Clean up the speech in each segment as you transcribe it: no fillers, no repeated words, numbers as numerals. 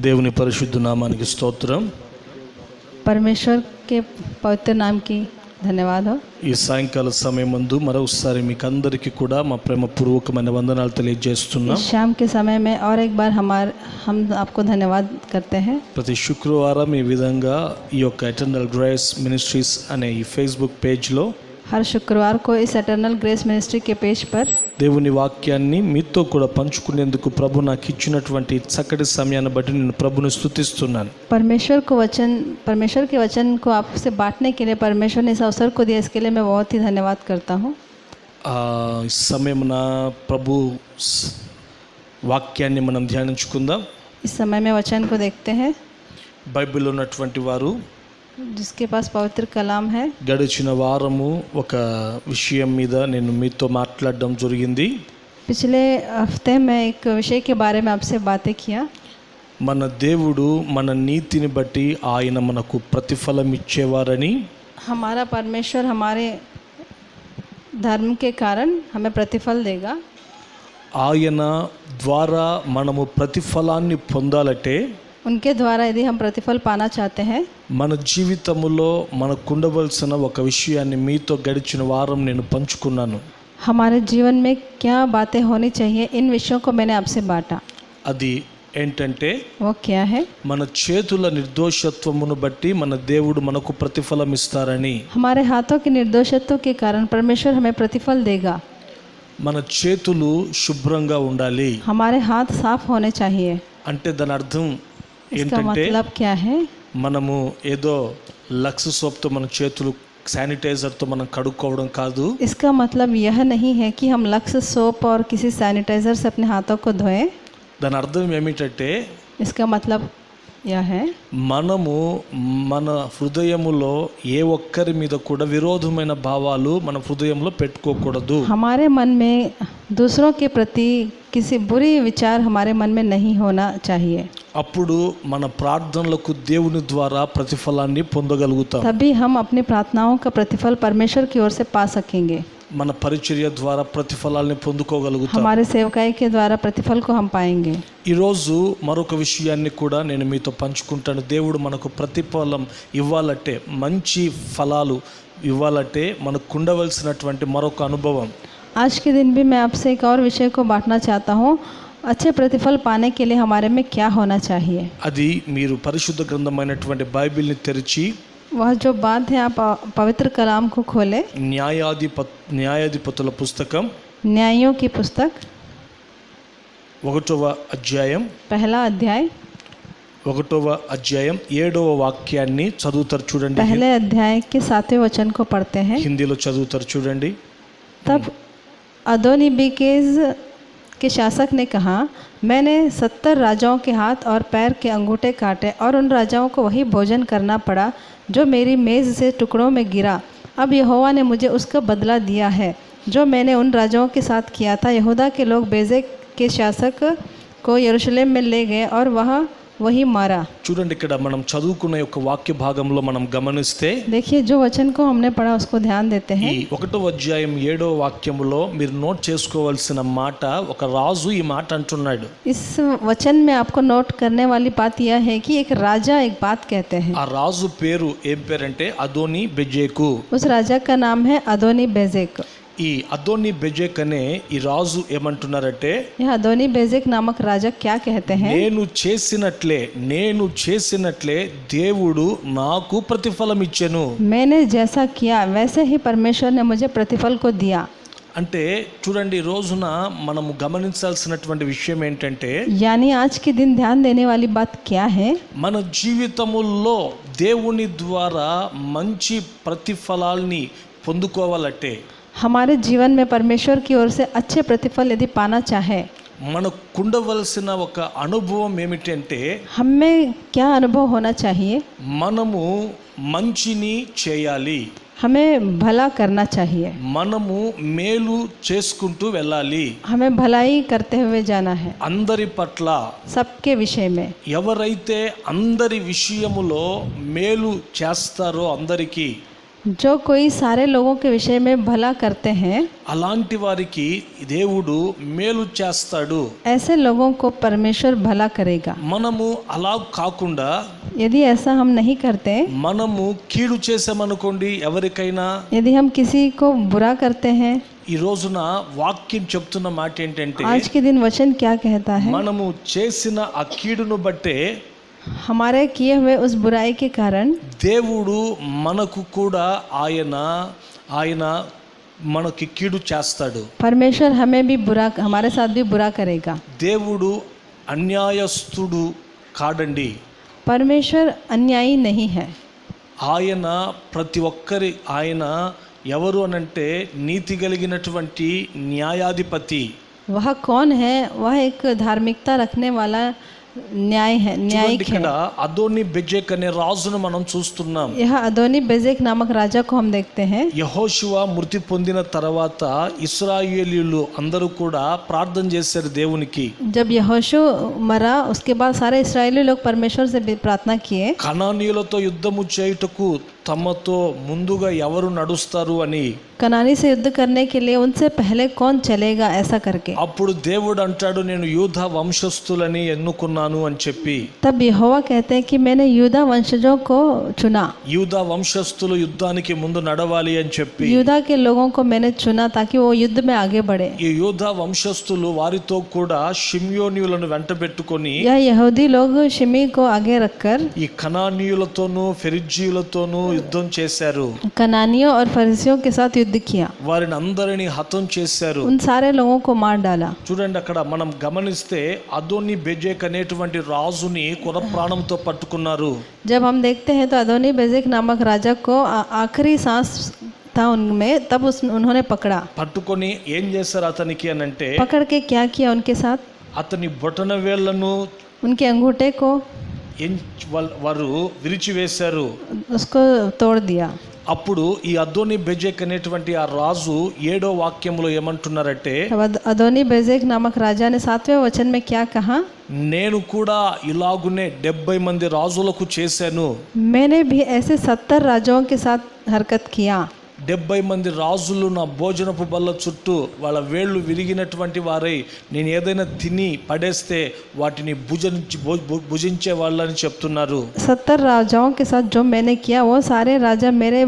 దేవుని పరిశుద్ధ నామానికి స్తోత్రం. परमेश्वर के पवित्र नाम की धन्यवाद हो. ఈ సాయంకాల సమయమందు మరోసారి మీకు అందరికీ కూడా మా ప్రేమపూర్వకమైన వందనాలు తెలియజేస్తున్నాం. इस शाम के समय में और एक बार हम आपको धन्यवाद करते हैं. ప్రతి శుక్రవారం ఈ విధంగా ఈ యొక్క ఎటర్నల్ గ్రేస్ మినిస్ట్రీస్ అనే ఈ ఫేస్బుక్ పేజ్లో हर शुक्रवार को इस एटर्नल ग्रेस मिनिस्ट्री के पेज पर దేవుని వాక్యాన్ని మీతో కూడా పంచుకునేందుకు ప్రభు నాకు ఇచ్చినటువంటి చక్కటి సమయాన్ని బట్టి నేను ప్రభుని స్తుతిస్తున్నాను. परमेश्वर के वचन को आपसे बांटने के लिए परमेश्वर ने इस अवसर को दिया, इसके लिए मैं बहुत ही धन्यवाद करता हूँ. ఈ సమయమున ప్రభు వాక్యాన్ని మనం ధ్యానించుకుందాం. इस समय में वचन को देखते हैं. బైబిల్లో ఉన్నటువంటి వారు जिसके पास पवित्र कलाम है, గడిచిన వారము ఒక విషయం మీద నేను మీతో మాట్లాడడం జరిగింది. पिछले हफ्ते में एक विषय के बारे में आपसे बातें किया. మన దేవుడు మన నీతిని బట్టి ఆయన మనకు ప్రతిఫలం ఇచ్చేవారని, हमारा परमेश्वर हमारे धर्म के कारण हमें प्रतिफल देगा. ఆయన ద్వారా మనము ప్రతిఫలాన్ని పొందాలంటే उनके द्वारा यदि हम प्रतिफल पाना चाहते हैं, మన జీవితంలో మనకు ఉండవలసిన ఒక విషయాన్ని మీతో గడిచిన వారం నేను పంచుకున్నాను. हमारे जीवन में क्या बातें होनी चाहिए, इन विषयों को मैंने आपसे बांटा. అది ఏంటంటే वो क्या है? మన చేతుల నిర్దోషత్వమును బట్టి మన దేవుడు మనకు ప్రతిఫలం ఇస్తారని. हमारे हाथों के निर्दोषत्व के कारण परमेश्वर हमें प्रतिफल देगा. మన చేతులు శుభ్రంగా ఉండాలి हमारे हाथ साफ होने चाहिए. అంటే దాని అర్థం इसका ఏంటంటే मतलब क्या है? మనము ఏదో లక్స్ సోప్తో మన చేతులు శానిటైజర్తో మనం కడుక్కోవడం కాదు. इसका मतलब यह नहीं है कि हम लक्स सोप और किसी सैनिटाइजर से अपने हाथों को धोएं. దాని అర్థం ఏమిటంటే इसका मतलब यह है మనము మన హృదయములో ఏ ఒక్కరి మీద కూడా విరోధమైన భావాలు మన హృదయంలో పెట్టుకోకూడదు. हमारे मन में दूसरों के प्रति किसी बुरी विचार हमारे मन में नहीं होना चाहिए. అప్పుడు మన ప్రార్థనలకు దేవుని ద్వారా ప్రతిఫలాన్ని పొందగలుగుతాం. तभी हम अपनी प्रार्थनाओं का प्रतिफल परमेश्वर की ओर से पा सकेंगे. మన పరిచర్య ద్వారా ప్రతిఫలాన్ని పొందుకోగలుగుతాం. हमारे सेवकाई के द्वारा प्रतिफल को हम पाएंगे. ఈరోజు మరొక విషయాన్ని కూడా నేను మీతో పంచుకుంటాను. దేవుడు మనకు ప్రతిఫలం ఇవ్వాలంటే, మంచి ఫలాలు ఇవ్వాలంటే మనకు ఉండవలసినటువంటి మరొక అనుభవం. आज के दिन भी मैं आपसे एक और विषय को बांटना चाहता हूँ. अच्छे प्रतिफल पाने के लिए हमारे में क्या होना चाहिए? అది మీరు పరిశుద్ధ గ్రంథమైనటువంటి బైబిల్ని తెరిచి वह जो बात है, आप पवित्र कलाम को खोलें. న్యాయాధిపతుల పుస్తకం न्यायों की पुस्तक 1వ అధ్యాయం पहला अध्याय 7వ వాక్యాన్ని చదువుతారు చూడండి. पहले अध्याय के 7वें वचन को पढ़ते हैं. హిందీలో చదువుతారు చూడండి. तब अदोनीबेकेज के शासक ने कहा, मैंने 70 राजाओं के हाथ और पैर के अंगूठे काटे और उन राजाओं को वही भोजन करना पड़ा जो मेरी मेज़ से टुकड़ों में गिरा. अब यहोवा ने मुझे उसका बदला दिया है जो मैंने उन राजाओं के साथ किया था. यहूदा के लोग बेजेक के शासक को यरूशलेम में ले गए और वही मारा. చూడండి, ఇక్కడ మనం చదువుకున్న యొక్క వాక్య భాగంలో మనం గమనిస్తే, देखिए जो वचन को हमने पढ़ा उसको ध्यान देते हैं. ఈ 1వ అధ్యాయం 7వ వాక్యములో మీరు నోట్ చేసుకోవాల్సిన మాట, ఒక రాజు ఈ మాట అంటున్నాడు. इस वचन में आपको नोट करने वाली बात यह है कि एक राजा एक बात कहते हैं. ఆ రాజు పేరు ఏం పేరంటే అదోని బెజేకు. उस राजा का नाम है अदोनी बेजेक. ఈ అదోని బెజేక్ అనే ఈ రాజు ఏమంటున్నారంటే, यह अदोनी बेजेक नामक राजा क्या कहते हैं? నేను చేసినట్లే దేవుడు నాకు ప్రతిఫలం ఇచ్చెను. मैंने जैसा किया वैसे ही परमेश्वर ने मुझे प्रतिफल को दिया. అంటే చూడండి, రోజున మనము గమనించాల్సినటువంటి విషయం ఏంటంటే, यानी आज के दिन ध्यान देने वाली बात क्या है? మన జీవితములో దేవుని ద్వారా మంచి ప్రతిఫలాల్ని పొందుకోవాలంటే, हमारे जीवन में परमेश्वर की ओर से अच्छे प्रतिफल यदि पाना चाहे, మనకు ఉండవలసిన ఒక అనుభవం ఏమిటంటే, हमें क्या अनुभव होना चाहिए? మనము మంచిని చేయాలి, हमें भला करना चाहिए, మనము మేలు చేసుకుంటూ వెళ్ళాలి, हमें भलाई करते हुए जाना है అందరి పట్ల. सबके विषय में. ఎవరైతే అందరి విషయములో మేలు చేస్తారో అందరికీ, जो कोई सारे लोगों के विषय में भला करते हैं, అలాంటి వారికి దేవుడు మేలు చేస్తాడు. ऐसे लोगों को परमेश्वर भला करेगा. మనము అలా కాకుండా यदि ऐसा हम नहीं करते, మనము కీడు చేసామనుకోండి ఎవరికైనా, यदि हम किसी को बुरा करते हैं, ఈ రోజున వాక్యం చెప్తున్న మాట ఏంటంటే आज के दिन वचन क्या कहता है, మనము చేసిన ఆ కీడును బట్టే हमारे किए हुए उस बुराई के कारण దేవుడు మనకు కూడా ఆయన మనకి కీడు చేస్తాడు. परमेश्वर हमें भी बुरा, हमारे साथ भी बुरा करेगा. దేవుడు అన్యాయస్తుడు కాడండి. परमेश्वर अन्यायी नहीं है. ఆయన ప్రతి ఒక్కరి ఆయన ఎవరు అనంటే నీతి కలిగినటువంటి న్యాయాధిపతి. वह कौन है? वह एक धार्मिकता रखने वाला न्याय है, न्यायिक है. ఇక్కడ అదోని బెజెక్ అనే రాజును మనం చూస్తున్నాం. यह अदोनी बेजेक नामक राजा को हम देखते हैं. యెహోషువ మృతి పొందిన తర్వాత ఇశ్రాయేలీయులు అందరూ కూడా ప్రార్థన చేశారు దేవునికి. जब यहोशू मरा, उसके बाद सारे इस्राएली लोग परमेश्वर से भी प्रार्थना किए, కనానీయులతో యుద్ధము చేయుటకు తమతో ముందుగా ఎవరు నడుస్తారు అని. कनानी से युद्ध करने के लिए उनसे पहले कौन चलेगा, ऐसा करके. అప్పుడు దేవుడు అంటాడు నేను యూదా వంశస్థులని ఎన్నుకున్నాను అని చెప్పి. तब यहोवा कहते हैं कि मैंने यूदा वंशजों को चुना. యూదా వంశస్థులు యుద్ధానికి ముందు నడవాలి అని చెప్పి. यूदा के लोगों को मैंने चुना ताकि वो युद्ध में आगे बढ़े. ఈ యూదా వంశస్థులు వారితో కూడా షిమ్యోనీయులను వెంటబెట్టుకొని यह यहूदी लोग शिमी को आगे रखकर ఈ కనానీయులతోనూ ఫెరిజ్జీయులతోనూ యుద్ధం చేశారు. कनानियों और फरिसियों के साथ युद्ध किया. వారిని అందరినీ హతం చేశారు. उन सारे लोगों को मार डाला. చూడండి అక్కడ మనం గమనిస్తే అదోని బెజెక్ అనేటువంటి రాజుని కొర ప్రాణంతో పట్టుకున్నారు. जब हम देखते हैं तो अदोनी बेजेक नामक राजा को आखिरी सांस था उनमें, तब उन्होंने पकड़ा. పట్టుకొని ఏం చేశారు అతనికి అని అంటే पकड़ के क्या किया उनके साथ? అతని బొటన వేళ్లను उनके अंगूठे को వారు విరిచివేశారు. उसको तोड़ दिया. అప్పుడు ఈ అదోని బెజెక్ అనేటువంటి ఆ రాజు 7వ వాక్యంలో ఏమంటున్నారంటే तब अदोनी बेजेक नामक राजा ने 7वें वचन में क्या कहा? నేను కూడా ఇలాగునే 70 మంది రాజులకు చేశాను. मैंने भी ऐसे 70 राजाओं के साथ हरकत किया. 70 మంది రాజులు నా భోజనపు బల్ల చుట్టూ వాళ్ళ వేళ్ళు విరిగినటువంటి వారై నేను ఏదైనా తిని పడేస్తే వాటిని భుజించే వాళ్ళని చెప్తున్నారు. 70 राजाओं के साथ जो मैंने किया, वो सारे राजा मेरे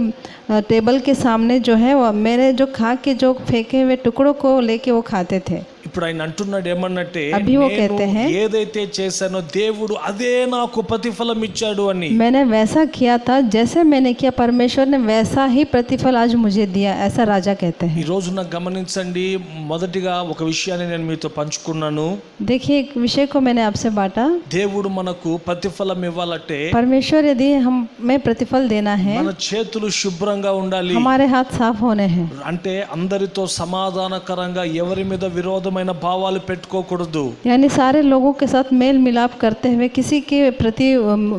टेबल के सामने जो है, वो मेरे जो खा के जो फेंके हुए टुकड़ों को लेके वो खाते थे. ఇప్పుడు ఆయన అంటున్నాడు ఏమన్నట్టే अभी वो कहते हैं, ఏదైతే చేశానో దేవుడు అదే నాకు ప్రతిఫలం ఇచ్చాడు అని. मैंने वैसा किया था जैसे मैंने किया, परमेश्वर ने वैसा ही प्रतिफल आज मुझे दिया, ऐसा राजा कहते ఈ हैं. రోజున గమనించండి, మొదటిగా ఒక విషయాన్ని నేను మీతో పంచుకున్నాను. देखिए, एक विषय को मैंने आपसे बांटा. దేవుడు మనకు ప్రతిఫలం ఇవ్వాలంటే परमेश्वर यदि हमें प्रतिफल देना है, మన చేతులు శుభ్రంగా ఉండాలి. हमारे हाथ साफ होने हैं. అంటే అందరితో సమాధానకరంగా ఎవరి మీద విరోధమైన భావాలు పెట్టుకోకూడదు. यानी सारे लोगों के साथ मेल मिलाप करते हुए किसी के प्रति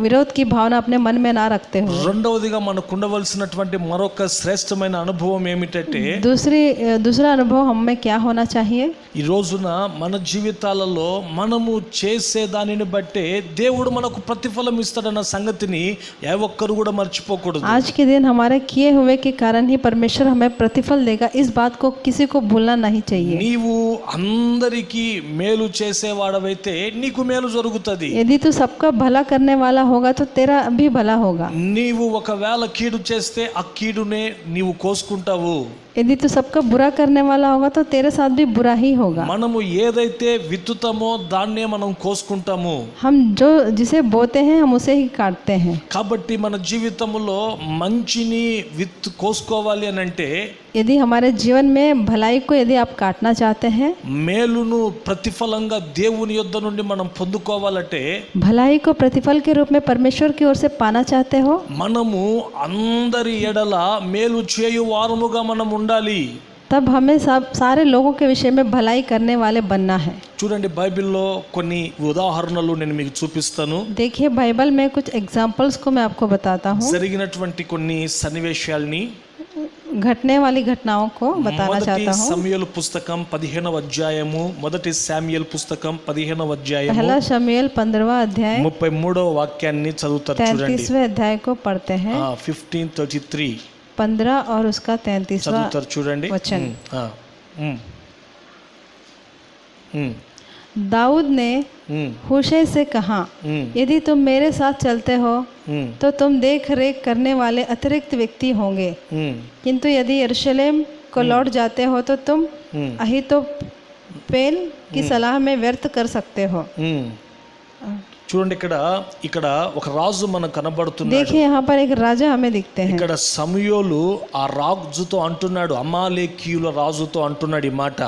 विरोध की भावना अपने मन में ना रखते हुए. రెండవదిగా మనకు ఉండవలసినటువంటి మరొక శ్రేష్టమైన అనుభవం ఏమిటంటే दूसरा अनुभव हमें क्या होना चाहिए? ఈ రోజున మన జీవితాలలో మనము చేసే దానిని బట్టే దేవుడు మనకు ప్రతిఫలం ఇస్తాడన్న సంగతిని ఏ ఒక్కరు కూడా మర్చిపోకూడదు. आज के दिन हमारे किए हुए के कारण ही परमेश्वर हमें प्रतिफल देगा, इस बात को किसी को भूलना नहीं चाहिए. నీవు అందరికీ మేలు చేసేవాడవైతే నీకు మేలు జరుగుతుంది. यदि तू सबका भला करने वाला होगा तो तेरा भी भला होगा. నీవు ఒకవేళ కీడు చేస్తే ఆ కీడునే నీవు కోసుకుంటావు. यदि तू सबका बुरा करने वाला होगा तो तेरे साथ भी बुरा ही होगा. మనము ఏదైతే విత్తుతామో దాన్నే మనం కోసుకుంటాము. हम जो जिसे बोते हैं हम उसे ही काटते हैं. కాబట్టి మన జీవితంలో మంచిని కోసుకోవాలి అని అంటే यदि हमारे जीवन में भलाई को यदि आप काटना चाहते हैं, మేలును ప్రతిఫలంగా దేవుని యొద్ద నుండి మనం పొందుకోవాలంటే भलाई को प्रतिफल के रूप में परमेश्वर की ओर से पाना चाहते हो, మనము అందరి ఎడల మేలు చేయు వారముగా మనం ఉండాలి. तब हमें सारे लोगों के विषय में भलाई करने वाले बनना है. చూడండి, బైబిల్లో కొన్ని ఉదాహరణలు నేను మీకు చూపిస్తాను. देखिए, बाइबल में कुछ एग्जाम्पल्स को मैं आपको बताता हूँ. జరిగినటువంటి కొన్ని సన్నివేశాల్ని घटने वाली घटनाओं को बताना चाहता हूँ. సమూయేలు పుస్తకం 15వ అధ్యాయము, మొదటి శామ్యూయేలు పుస్తకం 15వ అధ్యాయము पहला शमूएल 15वां अध्याय 33వ వాక్యాన్ని చదువుతారు. చూడండి, 33वें अध्याय को पढ़ते हैं. 15:33 15 और उसका 33वां చదువుతారు చూడండి. वचन। ఆ, ఉమ్, ఉమ్, दाऊद ने ఉమ్, हूशै से कहा, ఉమ్, यदि तुम मेरे साथ चलते हो ఉమ్, तो तुम देख रेख करने वाले अतिरिक्त व्यक्ति होंगे, ఉమ్, किंतु यदि यरूशलेम को लौट जाते हो तो तुम ఉమ్, अहीतोपेल की सलाह में व्यर्थ कर सकते हो। ఉమ్. చూడండి, ఇక్కడ ఇక్కడ ఒక రాజు మనకు కనబడుతున్నాడు. देखिए यहाँ पर एक राजा हमें दिखते हैं। ఇక్కడ సమూయేలు ఆ రాజుతో అంటున్నాడు, అమాలేకీయుల రాజుతో అంటున్నాడు ఈ మాట.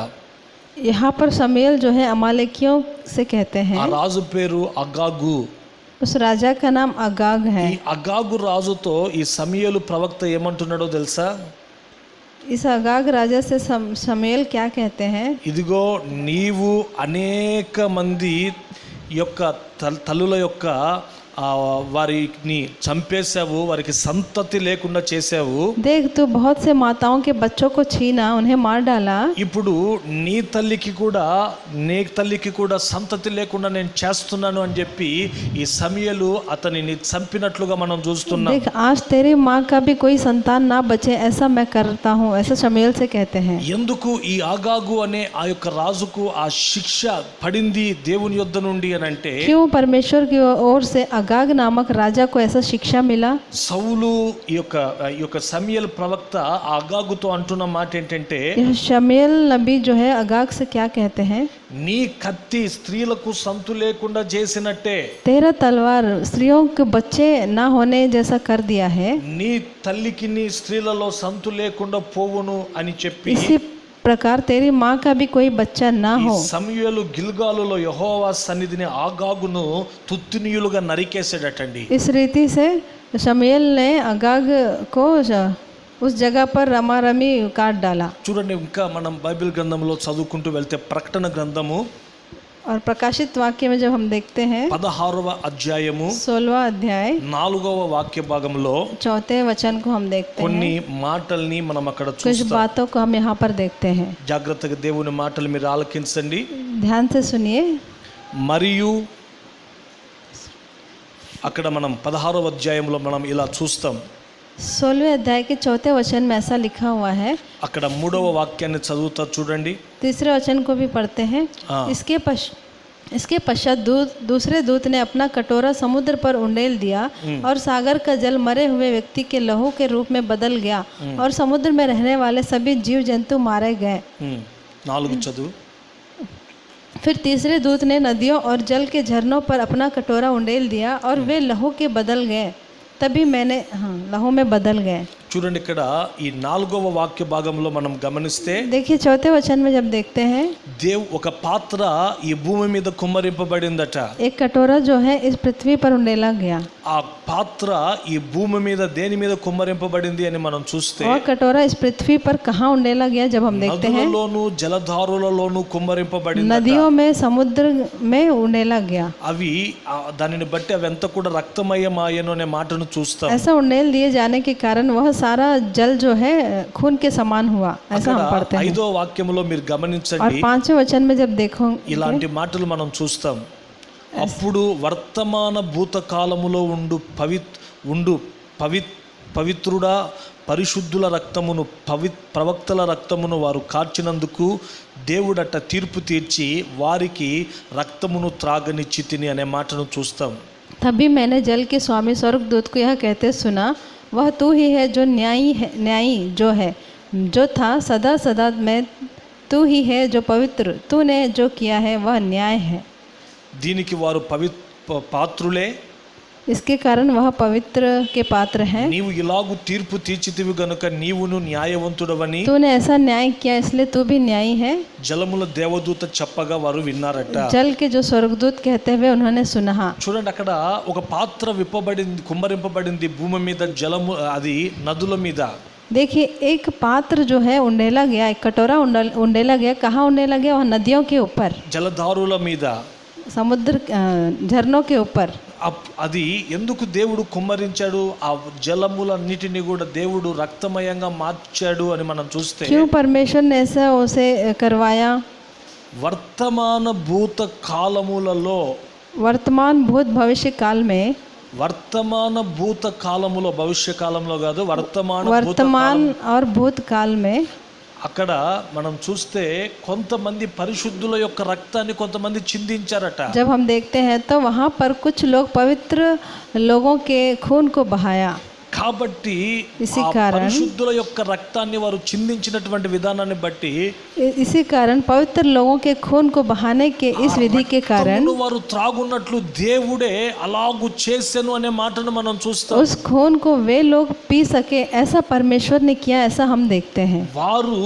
यहाँ पर शमूएल जो है अमालेकियों से कहते ఆ हैं। రాజు పేరు అగాగు. उस राजा का नाम अगाग है। ఈ అగాగు రాజుతో ఈ సమూయేలు ప్రవక్త ఏమంటున్నాడో తెలుసా? इस अगाग राजा से शमूएल क्या कहते हैं? ఇదిగో నీవు అనేక మంది యొక్క తల్లుల యొక్క వారిని చంపేశావు, వారికి సంతతి లేకుండా చేశావు. देख तू बहुत से माताओं के बच्चों को छीना, उन्हें मार डाला। ఇప్పుడు నీ తల్లికి కూడా సంతతి లేకుండా నేను చేస్తున్నాను అని చెప్పి ఈ సమూయేలు అతనిని చంపినట్లుగా మనం చూస్తున్నాం. देख आज तेरी माँ का भी कोई संतान ना बचे, ऐसा मैं करता हूँ, ऐसा शमूएल से कहते हैं। ఎందుకు ఈ ఆగాగు అనే ఆ యొక్క రాజుకు ఆ శిక్ష పడింది దేవుని యొద్ద నుండి అని అంటే, क्यों परमेश्वर की ओर से अगाग नामक राजा को ऐसा शिक्षा मिला? సౌలు ఈ యొక్క సమూయేలు ప్రవక్త ఆ అగాగుతో అంటున్న మాట ఏంటంటే, यह शमूएल नबी जो है अगाग से क्या कहते हैं? నీ కత్తి స్త్రీలకు సంతు లేకుండా చేసినట్టే, तेरा तलवार स्त्रियों के बच्चे ना होने जैसा कर दिया है। నీ తల్లికి నీ స్త్రీలలో సంతు లేకుండా పోవును అని చెప్పి इसी प्रकार तेरी माँ का भी कोई बच्चा ना ఈ हो। సమూయేలు గిల్గాలులో యెహోవా సన్నిధిని ఆగాగును తుత్తునీయులుగా నరికేసాడటండి. इस रीति से शमूएल ने अगाग को उस जगह पर रमारमी काट डाला। చూడండి, ఇంకా మనం బైబిల్ గ్రంథంలో చదువుకుంటూ వెళ్తే ప్రకటన గ్రంథము और प्रकाशित वाक्य में जब हम देखते हैं 16వ అధ్యాయము 16वां अध्याय 4వ వాక్య భాగంలో 4थे वचन को हम देखते కొన్ని हैं। మాటల్ని మనం అక్కడ कुछ చూస్తాం. बातों को हम यहाँ पर देखते हैं। జాగ్రత్తగా దేవుని మాటలు మీరు ఆలకించండి. ध्यान से सुनिए। మరియు అక్కడ మనం 16వ అధ్యాయంలో మనం ఇలా చూస్తాం. 16वें अध्याय के 4थे वचन में ऐसा लिखा हुआ है। అక్కడ 3వ వాక్యాన్ని చదువుతా చూడండి. तीसरे वचन को भी पढ़ते हैं। हाँ। इसके पश्चात दूसरे दूत ने अपना कटोरा समुद्र पर उंडेल दिया और सागर का जल मरे हुए व्यक्ति के लहू के रूप में बदल गया और समुद्र में रहने वाले सभी जीव जंतु मारे गए। 4 చదువు. फिर तीसरे दूत ने नदियों और जल के झरनों पर अपना कटोरा उंडेल दिया और वे लहू के बदल गए, तभी मैंने लहू में बदल गए। చూడండి, ఇక్కడ ఈ 4వ వాక్య భాగంలో మనం గమనిస్తే, देखिए 4थे वचन में जब देखते हैं, ఒక పాత్ర ఈ భూమి మీద కుమ్మరింపబడిందట. एक कटोरा जो है इस पृथ्वी पर उंडेला गया। ఆ పాత్ర ఈ భూమి మీద దేని మీద కుమ్మరింపబడింది అని మనం చూస్తే, और कटोरा इस पृथ्वी पर कहाँ उंडेला गया? जब हम देखते हैं నదులలోను జలధారులలోను కుమ్మరింపబడింది. नदियों में, समुद्र में उंडेला गया। అవి దానిని బట్టి అవి ఎంత కూడా రక్తమయమాయను అనే మాటను చూస్తాం. ऐसा उंडेल दिए जाने के कारण वह सारा जल जो है खून के समान हुआ, ऐसा हम पढ़ते हैं। 5వ వాక్యములో మీరు और గమనించండి, 5वें वचन में जब देखो ఇలాంటి మాటలు మనం చూస్తాం. అప్పుడు వర్తమాన భూతకాలములో పవిత్రుడా పరిశుద్ధుల రక్తమును ప్రవక్తల రక్తమును వారు కార్చినందుకు దేవుడట తీర్పు తీర్చి వారికి రక్తమును త్రాగనిచ్చితిని అనే మాటను చూస్తాం. तभी मैंने जल के स्वामी स्वर्गदूत को यह कहते सुना, वह तू ही है जो न्यायी जो है, जो था सदा सदा में, तू ही है जो पवित्र, तूने जो किया है वह न्याय है। దీనికి వారు పాత్రులే, इसके कारण वह पवित्र के पात्र हैं। నీవు ఇలాగు తీర్పు తీర్చితివి గనుక నీవును న్యాయవంతుడవని तूने ऐसा न्याय किया इसलिए तू भी न्यायी है। జలముల దేవదూత చెప్పగా వారు విన్నారట. जल के जो स्वर्गदूत कहते हुए उन्होंने सुना। చూడండి, అక్కడ ఒక పాత్ర కుమ్మరింపబడింది భూమి మీద, జలము అది నదుల మీద. देखिए एक पात्र जो है उंडेला गया, एक कटोरा उंडेला गया। कहाँ उंडेला गया? वह नदियों के ऊपर, జలధారుల మీద. समुद्र झरनों के ऊपर। అది ఎందుకు దేవుడు కుమ్మరించాడు? ఆ జలములన్నిటిని కూడా దేవుడు రక్తమయంగా మార్చాడు అని మనం చూస్తే, क्यों परमेश्वर ने ऐसा उसे करवाया? వర్తమాన భూత కాలములలో वर्तमान भूत भविष्य काल में వర్తమాన భూత కాలములో, భవిష్య కాలంలో కాదు, वर्तमान और भूतकाल में అక్కడ మనం చూస్తే కొంతమంది పరిశుద్ధుల యొక్క రక్తాన్ని కొంతమంది చిందించారట. जब हम देखते हैं तो वहाँ पर कुछ लोग पवित्र लोगों के खून को बहाया. కాబట్టి इसी ఆ कारण పరిశుద్ధుల యొక్క రక్తాన్ని వారు చిందించినటువంటి విధానాన్ని బట్టి इसी कारण पवित्र लोगों के खून को बहाने के इस विधि के कारण రక్తమును వారు త్రాగున్నట్లు దేవుడే అలాగు చేసెను అనే మాటను మనం చూస్తాం. उस खून को वे लोग पी सके ऐसा परमेश्वर ने किया, ऐसा हम देखते हैं. వారు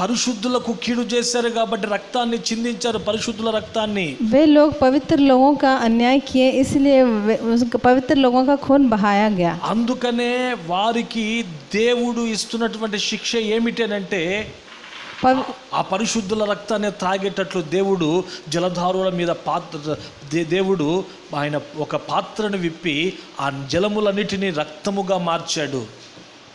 పరిశుద్ధులకు కీడు చేశారు కాబట్టి రక్తాన్ని చిందించారు, పరిశుద్ధుల రక్తాన్ని. वे लोग पवित्र लोगों का अन्याय किए, इसलिए पवित्र लोगों का खून बहाया गया. అందుకనే వారికి దేవుడు ఇస్తున్నటువంటి శిక్ష ఏమిటనంటే ఆ పరిశుద్ధుల రక్తాన్ని త్రాగేటట్లు దేవుడు జలధారుల మీద దేవుడు ఆయన ఒక పాత్రను విప్పి ఆ జలములన్నిటినీ రక్తముగా మార్చాడు.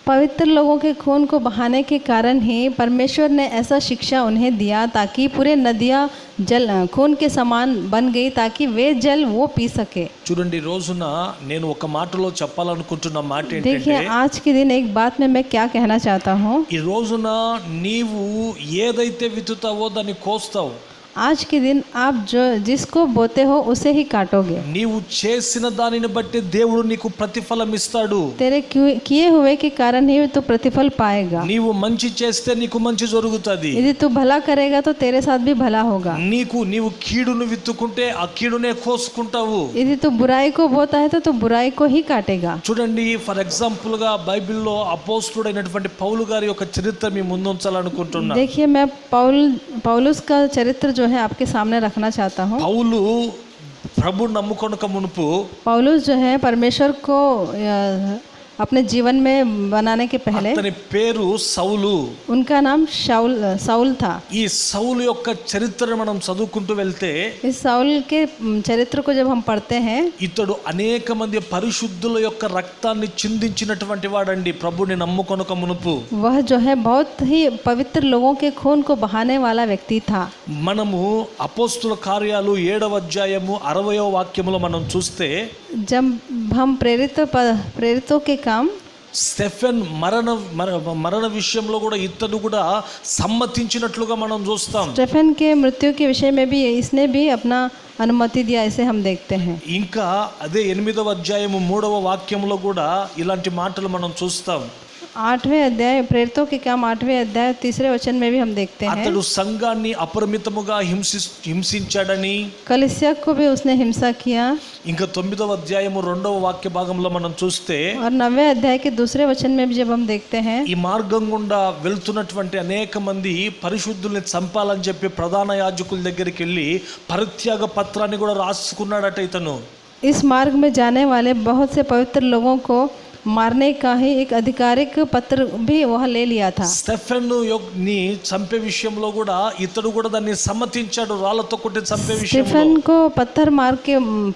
पवित्र लोगों के खून को बहाने के कारण ही परमेश्वर ने ऐसा शिक्षा उन्हें दिया ताकि पूरे नदियाँ जल खून के समान बन गई, ताकि वे जल वो पी सके. చూడండి, రోజున నేను ఒక మాటలో చెప్పాలనుకుంటున్న మాట देखिए, ఏంటంటే, आज के दिन एक बात में मैं क्या कहना चाहता हूँ. ఈ రోజున నీవు ఏదైతే విత్తుతావో దాన్ని కోస్తావు. आज के दिन आप जो जिसको बोते हो उसे ही काटोगे. నీవు చేసిన దానిని బట్టి దేవుడు నీకు ప్రతిఫలం ఇస్తాడు. तेरे किए हुए के कारण ही तो प्रतिफल पाएगा. నీవు మంచి చేస్తే నీకు మంచి జరుగుతుంది. यदि तू भला करेगा तो तेरे साथ भी भला होगा. నీవు కీడును విత్తుకుంటే ఆ కీడునే కోసుకుంటావు. यदि तू बुराई को बोता है तो तू बुराई को ही काटेगा. చూడండి, ఫర్ ఎగ్జాంపుల్ గా బైబిల్లో అపోస్తలుడైనటువంటి పౌలు గారి యొక్క చరిత్ర మీ ముందు ఉంచాలనుకుంటున్నా. देखिए, मैं पौलुस का चरित्र जो है आपके सामने रखना चाहता हूँ. పౌలు ప్రభు నమ్ముకొనక మునుపు पौलुस जो है परमेश्वर को अपने जीवन में बनाने के पहले అతని పేరు సౌలు. उनका नाम साउल था. ఈ సౌలు యొక్క చరిత్రను మనం చదువుకుంటూ వెళ్తే इस साउल के चरित्र को जब हम पढ़ते हैं, ఇతడు అనేక మంది పరిశుద్ధుల యొక్క రక్తాన్ని చిందించినటువంటి వాడండి ప్రభుని నమ్ముకొనక మునుపు. वह जो है बहुत ही पवित्र लोगों के खून को बहाने वाला व्यक्ति था. మనము అపోస్తుల కార్యాలు 7వ అధ్యాయము 60వ వాక్యములో మనం చూస్తే जब हम प्रेरितों के काम స్టెఫెన్ మరణ విషయంలో కూడా ఇతడు కూడా సమ్మతించినట్లుగా మనం చూస్తాం. स्टेफन के मृत्यु के विषय में भी इसने भी अपना अनुमति दिया, ऐसे हम देखते हैं. ఇంకా అదే 8వ అధ్యాయము 3వ వాక్యంలో కూడా ఇలాంటి మాటలు మనం చూస్తాం. 8वें अध्याय प्रेरितों के काम 8वें अध्याय 3रे वचन में भी हम देखते हैं. అతడు సంఘాన్ని అపరిమితముగా హింసించాడని, कलीसिया को भी उसने हिंसा किया. ఇంకా 9వ అధ్యాయము 2వ వాక్య భాగంలో మనం చూస్తే और 9वें अध्याय के दूसरे वचन में भी जब हम देखते हैं, ఈ మార్గం గుండా వెళ్తున్నటువంటి అనేక మంది పరిశుద్ధుల్ని చంపాలని చెప్పి ప్రధాన యాజకుల దగ్గరికి వెళ్ళి పరిత్యాగ పత్రాన్ని కూడా రాసుకున్నాడట ఇతను. इस मार्ग में जाने वाले बहुत से पवित्र लोगों को मारने का ही एक आधिकारिक पत्र भी वह ले लिया था. స్టెఫెన్ ని చంపే విషయంలో కూడా ఇతడు కూడా దాన్ని సమ్మతించాడు, రాళ్లతో కొట్టి చంపే విషయంలో. स्टीफन को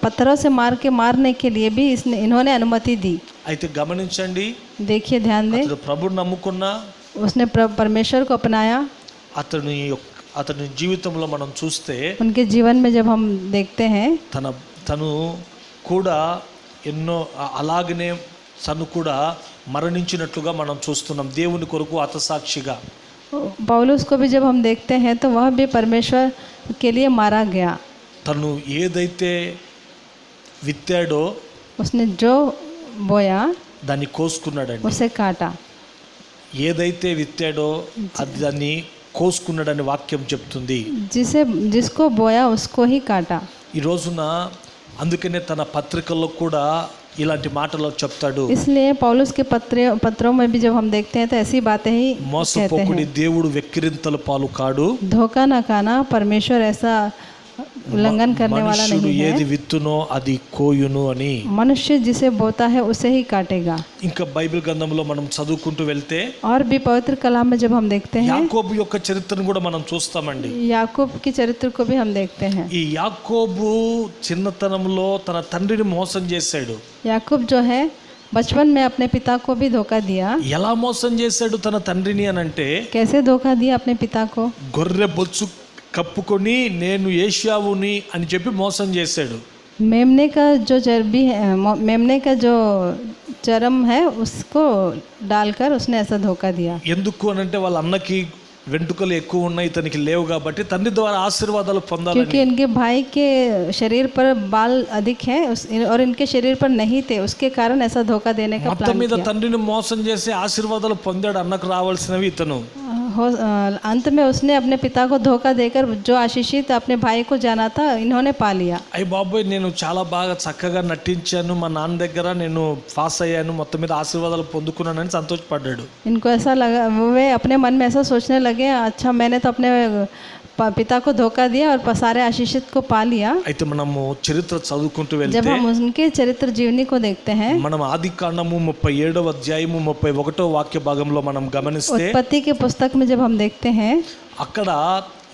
पत्थरों से मार के मारने के लिए भी इन्होंने अनुमति दी. అయితే గమనించండి, देखिए, ध्यान दें, అతడు ప్రభుని నమ్ముకున్నా, उसने परमेश्वर को अपनाया. అతని జీవితంలో మనం చూస్తే उनके जीवन में जब हम देखते हैं, తను కూడా ఎన్నో అలాగనే తను కూడా మరణించినట్లుగా మనం చూస్తున్నాం, దేవుని కొరకు హతసాక్షిగా. पौलुस को भी जब हम देखते हैं तो वह भी परमेश्वर के लिए मारा गया. తను ఏదైతే విత్తాడో उसने जो बोया దాన్ని కోసుకున్నాడండి. उसे काटा. ఏదైతే విత్తాడో అది దాన్ని కోసుకున్నాడని వాక్యం చెప్తుంది. जिसको बोया उसको ही काटा. ఈ రోజున అందుకనే తన పత్రికల్లో కూడా ఇలాంటి మాటలు చెప్తాడు. इसलिए पौलुस के पत्रों में भी जब हम देखते हैं तो ऐसी बातें ही మోసపోకుడి, దేవుడు వెక్కిరింతల పాలు కాడు, धोखा न खाना, परमेश्वर ऐसा उल्लंघन करने वाला మనుష్యుడు नहीं है. ఏది విత్తునో అది కోయును అని. मनुष्य जिसे बोता है उसे ही काटेगा. ఇంకా బైబిల్ గ్రంథంలో మనం చదువుకుంటూ వెళ్తే और भी पवित्र कलाम में जब हम देखते हैं, యాకోబు యొక్క చరిత్రను కూడా మనం చూస్తామండి. याकूब की चरित्र को भी हम देखते हैं. ఈ యాకోబు చిన్నతనంలో తన తండ్రిని మోసం చేశాడు. याकूब जो है बचपन में अपने पिता को भी धोखा दिया. ఎలా మోసం చేశాడు తన తండ్రిని అని అంటే, कैसे धोखा दिया अपने पिता को? గొర్రె బొచ్చు కప్పుకొని నేను ఏశావుని అని చెప్పి మోసం చేశాడు. मेमने का जो चर्बी है, मेमने का जो चर्म है उसको डालकर उसने ऐसा धोखा दिया। ఎందుకు అని అంటే వాళ్ళ అన్నకి వెంట్రుకలు ఎక్కువ ఉన్నాయి, ఇతనికి లేవు కాబట్టి తండ్రి ద్వారా ఆశీర్వాదాలు పొందాలని. क्योंकि इनके भाई के शरीर पर बाल अधिक हैं और इनके शरीर पर नहीं थे, उसके कारण ऐसा धोखा देने का మొత్తం प्लान మీద किया। తండ్రిని మోసం చేసి ఆశీర్వాదాలు పొందాడు, అన్నకు రావాల్సినవి ఇతను. अंत में उसने अपने पिता को धोखा देकर जो आशीषित अपने भाई को जाना था इन्होंने पा लिया। అయ్యి బాబోయ్, నేను చాలా బాగా చక్కగా నటించాను, మా నాన్న దగ్గర నేను పాస్ అయ్యాను, మొత్తం మీద ఆశీర్వాదాలు పొందుకున్నానని సంతోషపడ్డాడు. इनको ऐसा लगा, वे अपने मन में ऐसा सोचने लगे, अच्छा मैंने तो अपने पिता को धोखा दिया और सारे आशीषित को पा लिया। అయితే మనము చరిత్ర చదువుకుంటూ जब వెళ్తే हम उनके चरित्र जीवनी को देखते हैं, మనం ఆది కాండము 37వ అధ్యాయము 31వ వాక్య భాగంలో మనం గమనిస్తే उत्पत्ति के पुस्तक में जब हम देखते हैं, అక్కడ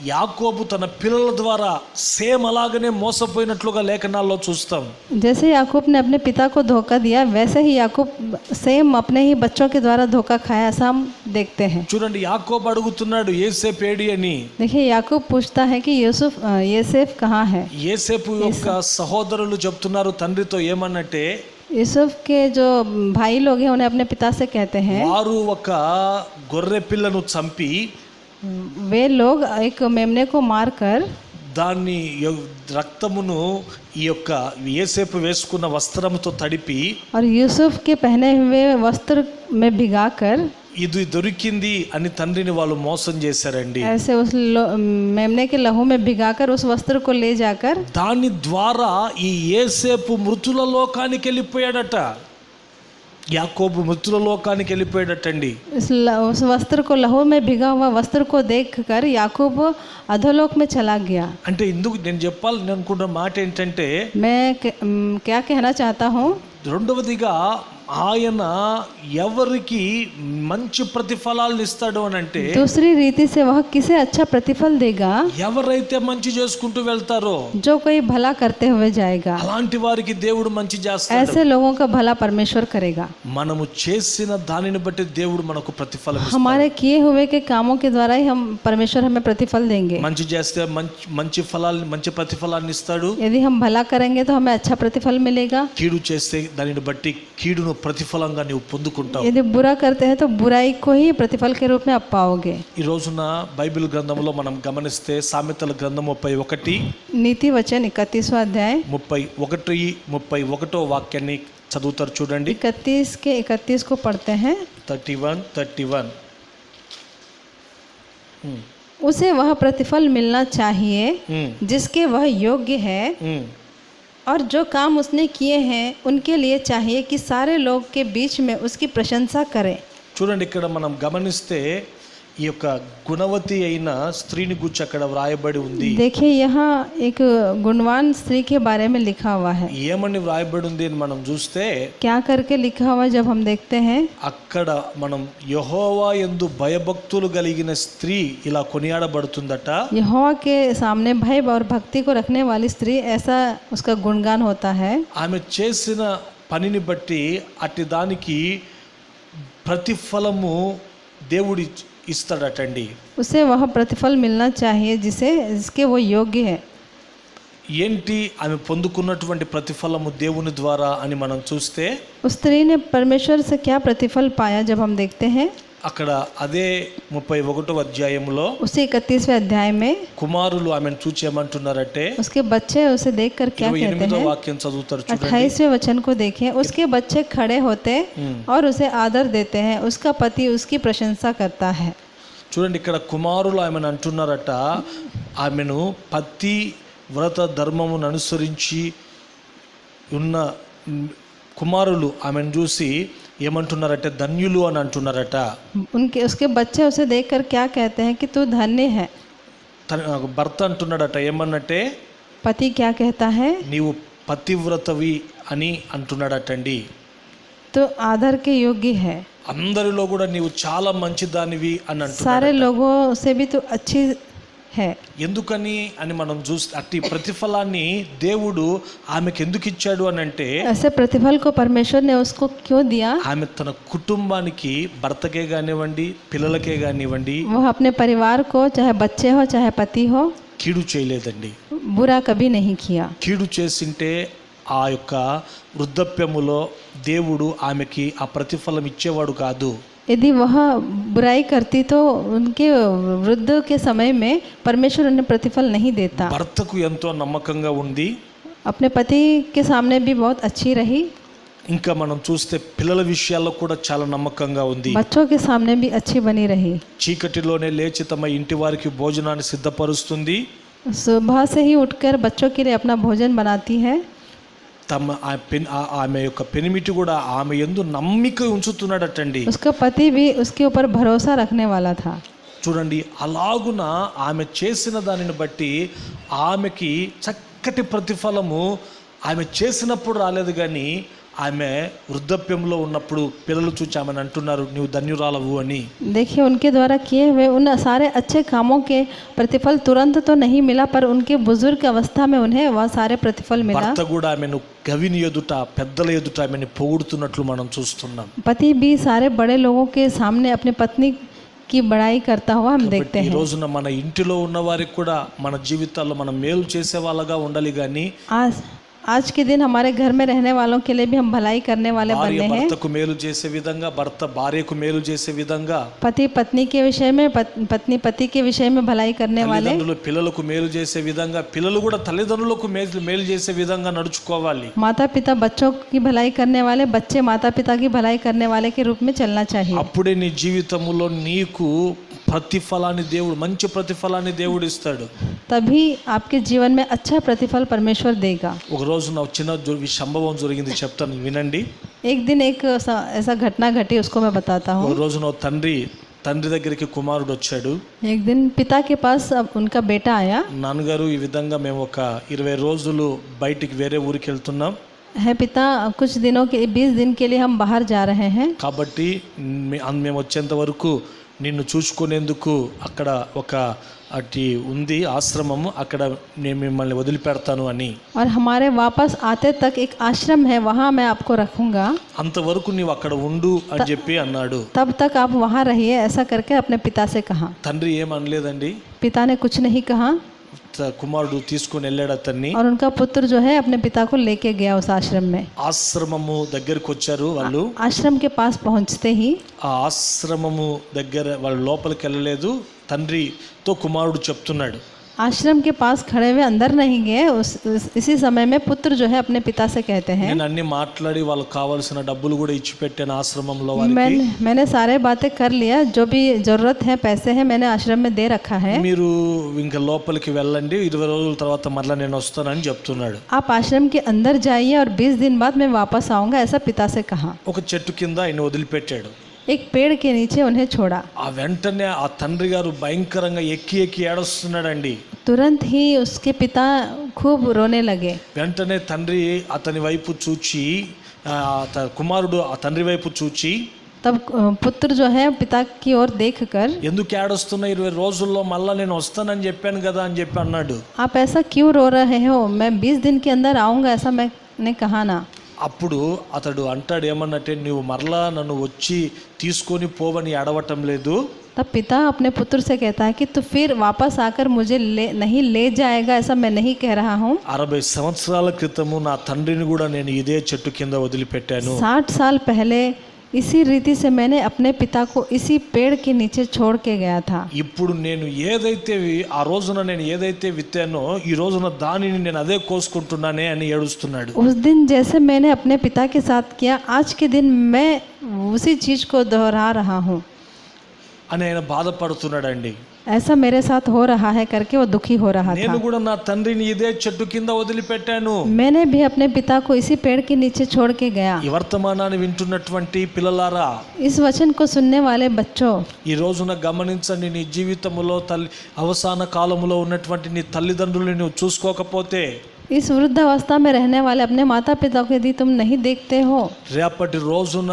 యాకోబు తన పిల్లల ద్వారా సేమ్ అలాగనే మోసపోయినట్లుగా లేఖనాల్లో చూస్తాం. जैसे याकूब ने अपने पिता को धोखा दिया वैसे ही याकूब सेम अपने ही बच्चों के द्वारा धोखा खाया, ऐसा हम देखते हैं। చూడండి, యాకోబు అడుగుతున్నాడు యేసేపు ఏడి అని. देखिए याकूब पूछता है कि यूसुफ कहाँ है। యేసేపు యొక్క సహోదరులు చెప్తున్నారు తండ్రితో ఏమన్నట్టే, यूसुफ के जो भाई लोग हैं उन्हें अपने पिता से कहते हैं, వారు ఒక గొర్రె పిల్లను చంపి वे लोग एक मेमने को मारकर దాన్ని రక్తమును ఈ యొక్క యేసేపు వేసుకున్న వస్త్రముతో తడిపి और यूसुफ के पहने हुए वस्त्र में भिगाकर ఇది దొరికింది అని తండ్రిని వాళ్ళు మోసం చేశారండి. ऐसे उस मेमने के लहू में भिगाकर उस वस्त्र को ले जाकर దాని ద్వారా ఈ యేసేపు మృతుల లోకానికి వెళ్ళిపోయాడట. యాకోబు మృతుల లోకానికి వెళ్ళిపోయాడటండి. उस वस्त्र को लहू में भिगा हुआ वस्त्र को देखकर याकूब अधोलोक में चला गया। అంటే ఇందుకు నేను చెప్పాలని అనుకున్న మాట ఏంటంటే, मैं क्या कहना चाहता हूँ, రెండవదిగా ఆయన ఎవరికి మంచి ప్రతిఫలాలను ఇస్తాడు అని అంటే, दूसरी रीति से वह किसे अच्छा प्रतिफल देगा, ఎవరైతే మంచి చేసుకుంటూ వెళ్తారో जो कोई भला करते हुए जाएगा, అలాంటి వారికి దేవుడు మంచి చేస్తాడు. ऐसे लोगों का भला परमेश्वर करेगा। మనము చేసిన దానిని బట్టి దేవుడు మనకు ప్రతిఫలం ఇస్తాడు. हमारे किए हुए के कामों के द्वारा ही हम परमेश्वर हमें प्रतिफल देंगे। మంచి చేస్తే మంచి ప్రతిఫలాన్ని ఇస్తాడు. यदि हम भला करेंगे तो हमें अच्छा प्रतिफल मिलेगा, కీడు చేస్తే దానిని బట్టి కీడును ప్రతిఫలంగా నీవు పొందుకుంటావు. यदि बुरा करते हैं तो बुराई को ही प्रतिफल के रूप में आप पाओगे। ఈ రోజున బైబిల్ గ్రంథంలో మనం గమనిస్తే సామెతల గ్రంథం 31 नीति वचन 31वां अध्याय 31వ వాక్యాన్ని చదువుతారు చూడండి. 31 के 31 को पढ़ते हैं। 31 उसे वह प्रतिफल मिलना चाहिए जिसके वह योग्य है, और जो काम उसने किए हैं उनके लिए चाहिए कि सारे लोग के बीच में उसकी प्रशंसा करें। చూడండి, ఇక్కడ మనం గమనిస్తే ఈ యొక్క గుణవతి అయిన స్త్రీని గురించి అక్కడ వ్రాయబడి ఉంది. देखिए यहाँ एक गुणवान स्त्री के बारे में लिखा हुआ है। ఏమని వ్రాయబడి ఉంది అని మనం చూస్తే, क्या करके लिखा हुआ जब हम देखते हैं, అక్కడ మనం యెహోవా యందు భయభక్తులు కలిగిన స్త్రీ ఇలా కొనియాడబడుతుందట. यहोवा के सामने भय और भक्ति को रखने वाली स्त्री, ऐसा उसका गुणगान होता है। ఆమె చేసిన పనిని బట్టి అట్టి దానికి ప్రతిఫలము దేవుడి ఇస్తాడటండి. उसे वह प्रतिफल मिलना चाहिए जिसके वो योग्य है। ఏంటి ఆమె పొందుకున్నటువంటి ప్రతిఫలము దేవుని ద్వారా అని మనం చూస్తే, उस स्त्री ने परमेश्वर से क्या प्रतिफल पाया जब हम देखते हैं, అక్కడ అదే 31వ అధ్యాయంలో उसी 31वें अध्याय में కుమారులు ఆమెను చూచి ఏమంటున్నారంటే, उसके बच्चे उसे देखकर क्या कहते 28వ हैं। వాక్యం చదువుతారు చూడండి. 28वें वचन को देखें, उसके बच्चे खड़े होते और उसे आदर देते हैं, उसका पति उसकी प्रशंसा करता है। చూడండి, ఇక్కడ కుమారులు ఆమెను అంటున్నారట, ఆమెను పతి వ్రత ధర్మమును అనుసరించి ఉన్న కుమారులు ఆమెను చూసి ఏమంటున్నారంటే ధన్యులు అని అంటున్నారట. उसके बच्चे उसे देखकर क्या कहते हैं कि तू धन्य है। తన భర్త అంటున్నాడట ఏమన్నట్టే, पति क्या कहता है, నీవు పతివ్రతవి అని అంటున్నాడటండి. तो आदर के योग्य है। అందరిలో కూడా నీవు చాలా మంచిదానివి అని అంటున్నాడు. सारे लोगों से भी तू अच्छी है। ఎందుకని అని మనం చూస్తే అట్టి ప్రతిఫలాన్ని దేవుడు ఆమెకు ఎందుకు ఇచ్చాడు అని అంటే, ऐसे प्रतिफल को परमेश्वर ने उसको क्यों दिया, ఆమె తన కుటుంబానికి భర్తకే కానివ్వండి పిల్లలకే కానివ్వండి वो अपने परिवार को, चाहे बच्चे हो चाहे पति हो, కీడు చేయలేదండి. बुरा कभी नहीं किया। కీడు చేసింటే ఆ యొక్క వృద్ధాప్యములో దేవుడు ఆమెకి ఆ ప్రతిఫలం ఇచ్చేవాడు కాదు. यदि वह बुराई करती तो उनके वृद्ध के समय में परमेश्वर उन्हें प्रतिफल नहीं देता। భర్తకు ఎంతో నమ్మకంగా ఉంది. अपने पति के सामने भी बहुत अच्छी रही। ఇంకా మనం చూస్తే పిల్లల విషయాల్లో కూడా చాలా నమ్మకంగా ఉంది. बच्चों के सामने भी अच्छी बनी रही। చీకటిలోనే లేచి తమ ఇంటి వారికి భోజనాన్ని సిద్ధపరుస్తుంది. सुबह से ही उठकर बच्चों के लिए अपना भोजन बनाती है। తమ ఆమె యొక్క పెనిమిటి కూడా ఆమె యందు నమ్మిక ఉంచుతున్నాడటండి. उसका पति भी उसके ऊपर भरोसा रखने वाला था। చూడండి, అలాగున ఆమె చేసిన దానిని బట్టి ఆమెకి చక్కటి ప్రతిఫలము ఆమె చేసినప్పుడు రాలేదు, కానీ ఆమె వృద్ధాప్యంలో ఉన్నప్పుడు పిల్లలు చూచి ఆమెను అంటున్నారు, నీవు ధన్యురాలవు అని. देखिए, उनके द्वारा किए हुए उन सारे अच्छे कामों के प्रतिफल तुरंत तो नहीं मिला, पर उनके बुजुर्ग अवस्था में उन्हें वह सारे प्रतिफल मिला। భర్త కూడా ఆమెను గవిని ఎదుట పెద్దల ఎదుట ఆమెను పొగుడుతున్నట్లు మనం చూస్తున్నాం. पति भी सारे बड़े लोगों के सामने अपनी पत्नी की बड़ाई करता हुआ हम देखते ఈ हैं। రోజున మన ఇంటిలో ఉన్న వారికి కూడా మన జీవితాల్లో మనం మేలు చేసే వాళ్ళగా ఉండాలి, కానీ आज के दिन हमारे घर में रहने वालों के लिए भी हम भलाई करने वाले భార్య बनने हैं। భర్తకు మేలు చేసే విధంగా, భర్త భార్యకు మేలు చేసే విధంగా, पति पत्नी के विषय में, पत्नी पति के विषय में भलाई करने वाले, తల్లిదండ్రులు పిల్లలకు మేలు చేసే విధంగా, పిల్లలు కూడా తల్లిదండ్రులకు మేలు చేసే విధంగా నడుచుకోవాలి. माता पिता बच्चों की भलाई करने वाले, बच्चे माता पिता की भलाई करने वाले के रूप में चलना चाहिए। అప్పుడే నీ జీవితంలో నీకు ప్రతిఫలాన్ని దేవుడు, మంచి ప్రతిఫలాన్ని దేవుడు ఇస్తాడు. तभी आपके जीवन में अच्छा प्रतिफल परमेश्वर देगा। ఒక రోజు నా చిన్న సంభవం జరిగింది, చెప్తాను వినండి. एक दिन एक ऐसा घटना घटी, उसको मैं बताता हूँ। ఒక రోజు నా తండ్రి దగ్గరికి కుమారుడు వచ్చాడు. एक दिन पिता के पास अब उनका बेटा आया। నాన్నగారు, ఈ విధంగా మేము ఒక 20 రోజులు బయటికి వేరే ఊరికి వెళ్తున్నాం. है पिता, कुछ दिनों के 20 दिन के लिए हम बाहर जा रहे हैं। కాబట్టి మేము వచ్చేంత వరకు నిన్ను చూసుకునేందుకు అక్కడ ఒక అట్టి ఉంది ఆశ్రమము, అక్కడ నేను మిమ్మల్ని వదిలిపెడతాను అని. और हमारे वापस आते तक एक आश्रम है, वहाँ मैं आपको रखूँगा। అంతవరకు నీవు అక్కడ ఉండు అని చెప్పి అన్నాడు. तब तक आप वहाँ रहिए, ऐसा करके अपने पिता से कहा। తండ్రి ఏమనలేదండి. पिता ने कुछ नहीं कहा కుమారుడు తీసుకుని వెళ్ళాడు అతన్ని. और उनका पुत्र जो है अपने पिता को लेके गया उस आश्रम में। ఆశ్రమము దగ్గరికి వచ్చారు వాళ్ళు. आश्रम के पास पहुंचते ही, ఆ ఆశ్రమము దగ్గర వాళ్ళు లోపలికి వెళ్ళలేదు. తండ్రితో కుమారుడు చెప్తున్నాడు, आश्रम के पास खड़े हुए अंदर नहीं गए। इसी समय में पुत्र जो है अपने पिता से कहते हैं, నేను అన్ని మాట్లాడి వాళ్ళకి కావాల్సిన డబ్బులు కూడా ఇచ్చి పెట్టాను ఆశ్రమంలో వాళ్ళకి. मैंने सारे बातें कर लिया, जो भी जरूरत है, पैसे हैं, मैंने आश्रम में दे रखा है। మీరు ఇంకా లోపలికి వెళ్ళండి, 20 రోజుల తర్వాత మళ్ళీ నేను వస్తానని చెప్తున్నాడు. आप आश्रम के अंदर जाइए और 20 दिन बाद मैं वापस आऊँगा, ऐसा पिता से कहा। ఒక చెట్టు కింద ఆయన వదిలిపెట్టాడు. एक पेड़ के नीचे उन्हें छोड़ा। ఆ వెంటనే ఆ తండ్రి గారు భయంకరంగా ఎక్కి ఏడుస్తున్నాడండి. तुरंत ही उसके पिता खूब रोने लगे। వెంటనే తండ్రి అతని వైపు చూచి, కుమారుడు ఆ తండ్రి వైపు చూచి, तब पुत्र जो है पिता की ओर देखकर, ఎందుకు ఏడుస్తున్నా, 20 రోజుల్లో మళ్ళా నేను వస్తానని చెప్పాను కదా అని చెప్పి అన్నాడు. आप ऐसा क्यों रो रहे हो, मैं 20 दिन के अंदर आऊँगा, ऐसा मैंने कहा ना। అప్పుడు అతడు అంటాడు ఏమన్నట్టే, నువ్వు మరలా నన్ను వచ్చి తీసుకొని పోవని ఏడవటం లేదు. तब पिता अपने पुत्र से कहता है कि तू फिर वापस आकर मुझे नहीं ले जाएगा, ऐसा मैं नहीं कह रहा हूँ। 60 సంవత్సరాల క్రితము నా తండ్రిని కూడా నేను ఇదే చెట్టు కింద వదిలిపెట్టాను. 60 साल पहले इसी रीति से मैंने अपने पिता को इसी पेड़ के नीचे छोड़ के गया था। ఇప్పుడు నేను ఏదైతే ఆ రోజున నేను ఏదైతే విత్తానో ఈ రోజున దానిని నేను అదే కోసుకుంటున్నానే అని ఏడుస్తున్నాడు. उस दिन जैसे मैंने अपने पिता के साथ किया, आज के दिन मैं उसी चीज को दोहरा रहा हूँ అని ఆయన బాధపడుతున్నాడండి. ऐसा मेरे साथ हो रहा है करके वो दुखी हो रहा నేను था। కూడా నా తండ్రిని ఇదే చెట్టు కింద వదిలిపెట్టాను. मैंने भी अपने पिता को इसी पेड़ के नीचे छोड़ के गया। ఈ వర్తమానాన్ని వింటున్నటువంటి పిల్లలారా, इस वचन को सुनने वाले बच्चों, ఈ రోజున గమనించండి, నీ జీవితంలో అవసాన కాలములో ఉన్నటువంటి నీ తల్లిదండ్రులను నువ్వు చూసుకోకపోతే, इस वृद्ध अवस्था में रहने वाले अपने माता पिता को यदि तुम नहीं देखते हो, రేపటి రోజున